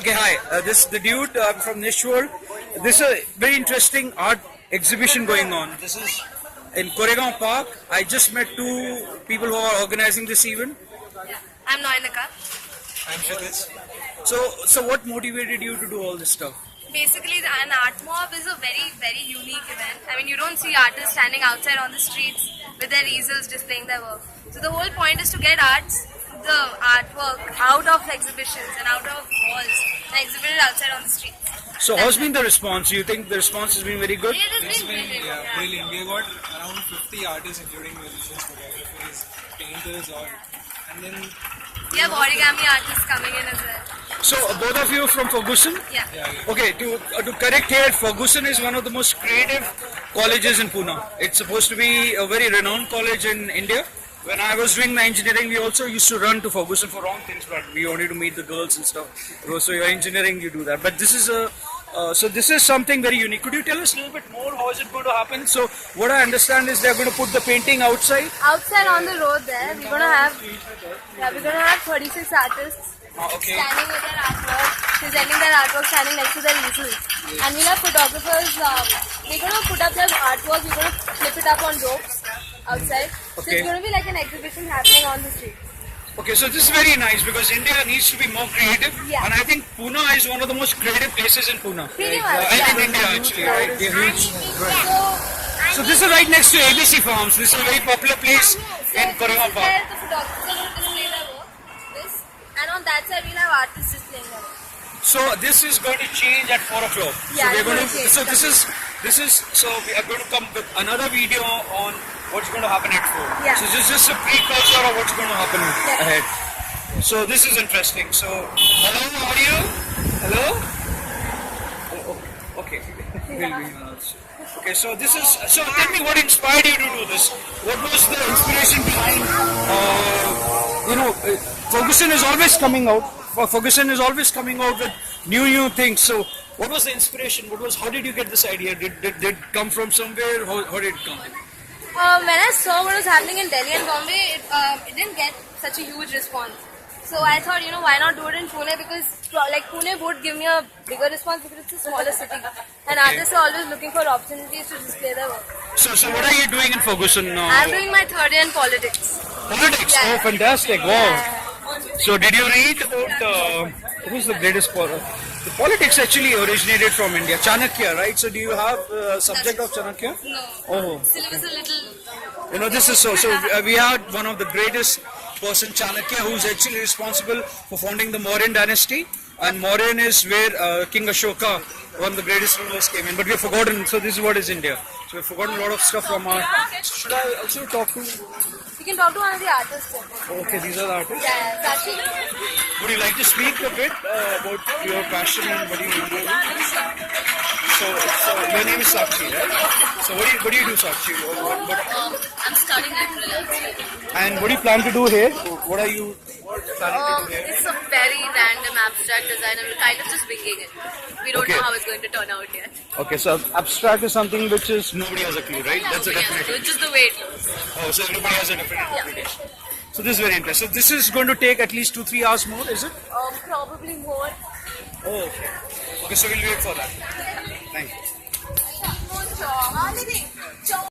Okay, hi. This is the dude from Niche World. This is a very interesting art exhibition going on. This is in Koregaon Park. I just met two people who are organizing this event. I'm Noinaka. I'm Kshitij. So what motivated you to do all this stuff? Basically, an art mob is a very unique event. I mean, you don't see artists standing outside on the streets with their easels displaying their work. So the whole point is to get the artwork out of exhibitions and out of halls and exhibited outside on the streets. So how's been the response? You think the response has been very good? It has It's been been really good. brilliant. We got around 50 artists, including musicians, photographers, painters, all. And then We have origami artists coming in as well. So both of you from Ferguson? Yeah. Okay, to correct here, Ferguson is one of the most creative colleges in Pune. It's supposed to be a very renowned college in India. When I was doing my engineering, we also used to run to Ferguson for wrong things, but we wanted to meet the girls and stuff. So your engineering, you do that. But this is this is something very unique. Could you tell us a little bit more? How is it going to happen? So what I understand is they're going to put the painting outside. Outside on the road there, we're gonna have 36 artists Okay. standing with their artwork, presenting their artwork, standing next to their easels. And we'll have photographers. We're gonna put up their artwork. We're gonna flip it up on ropes outside. So Okay. it's gonna be like an exhibition happening on the street. Okay, so this is very nice because India needs to be more creative, Yeah. and I think Pune is one of the most creative places in Pune. Pretty much, In yeah. India, actually, right? They're huge. So So this is right next to ABC Farms. This is a very popular place in Koregaon Park. Where the photographers are going to display their work. This, and on that side we'll have artists displaying their work. So this is going to change at 4 o'clock. Yeah, so we're it's going going to. to change. So so we are going to come with another video on what's going to happen at 4. Yeah. So this is just a precursor of what's going to happen Yeah. ahead. So this is interesting. So hello, how are you? Hello. Oh, okay. Okay, so this is. So tell me, what inspired you to do this? What was the inspiration behind? Ferguson is always coming out. Ferguson is always coming out with new things. So what was the inspiration? How did you get this idea? Did it come from somewhere? How did it come? When I saw what was happening in Delhi and Bombay, it didn't get such a huge response. So I thought, why not do it in Pune, because Pune would give me a bigger response because it's a smaller city. And artists are always looking for opportunities to display their work. So what are you doing in Ferguson now? I'm doing my third year in politics. Politics. Yeah. Oh, fantastic! Wow. Yeah. So did you read about who's the greatest scholar? The politics actually originated from India, Chanakya, right? So do you have subject of Chanakya? No. Oh. Syllabus a little. This is so. We had one of the greatest person, Chanakya, who's actually responsible for founding the Mauryan dynasty. And Mauryan is where King Ashoka, one of the greatest rulers, came in. But we've forgotten. So this is what is India. So we've forgotten a lot of stuff from our. Should I also talk to? You can talk to one of the artists. Okay, these are the artists. Yeah, Sachi. Would you like to speak a bit about your passion and what you do? So your name is Sakshi, right? So what do you do, Sakshi? I'm studying literally. And what do you plan to do here? What are you planning to do here? It's a very random abstract design. I'm kind of just winging it. We don't Okay. know how it's going to turn out yet. Okay, so abstract is something which is nobody has a clue, right? That's a definition. It's just the way it looks. Oh, so everybody has a different interpretation. So this is very interesting. So this is going to take at least 2-3 hours more, is it? Probably more. Oh, okay. Okay, so we'll wait for that. Thank you.